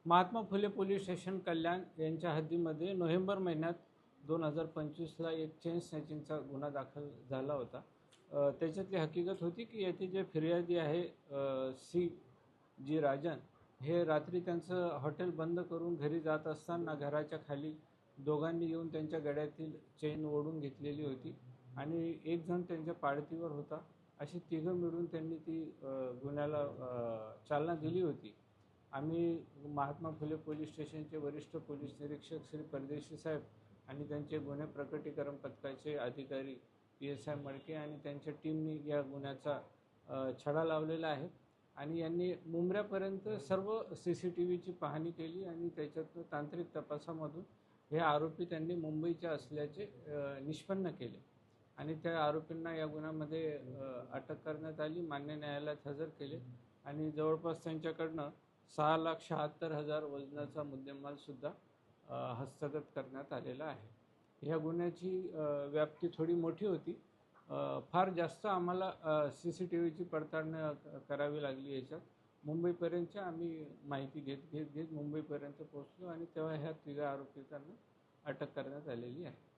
Mahatma Phule police station कल्याण यांच्या हद्दीमध्ये November महिन्यात 2025ला एक चेन स्नॅचिंगचा गुन्हा दाखल झाला होता। त्याच्यातली हकीकत होती की येथे जे फिर्यादी आहे सी जी राजन, हे रात्री त्यांचं हॉटेल बंद करून घरी जात असताना घराच्या खाली दोघांनी येऊन त्यांच्या गळ्यातील चेन ओढून घेतलेली होती आणि एक जण त्यांच्या पाळतीवर होता। अशी तिघं मिळून त्यांनी ती गुन्ह्याला चालना दिली होती। आम्ही महात्मा फुले पोलीस स्टेशनचे वरिष्ठ पोलीस निरीक्षक श्री परदेशी साहेब आणि त्यांचे गुन्हे प्रकटीकरण पथकाचे अधिकारी PSI मडके आणि त्यांच्या टीमनी या गुन्ह्याचा छडा लावलेला आहे आणि यांनी मुंबऱ्यापर्यंत सर्व CCTVची पाहणी केली आणि त्याच्यातून तांत्रिक तपासामधून हे आरोपी त्यांनी मुंबईचे असल्याचे निष्पन्न केले आणि त्या आरोपींना या गुन्ह्यामध्ये अटक करण्यात आली, मान्य न्यायालयात हजर केले आणि जवळपास त्यांच्याकडनं 6,76,000 वजनाचा मुद्देमालसुद्धा हस्तगत करण्यात आलेला आहे। ह्या गुन्ह्याची व्याप्ती थोडी मोठी होती। फार जास्त आम्हाला CCTVची पडताळणी करावी लागली। याच्यात मुंबईपर्यंतच्या आम्ही माहिती घेत मुंबईपर्यंत पोहोचलो आणि तेव्हा ह्या तिघा आरोपितांना अटक करण्यात आलेली आहे।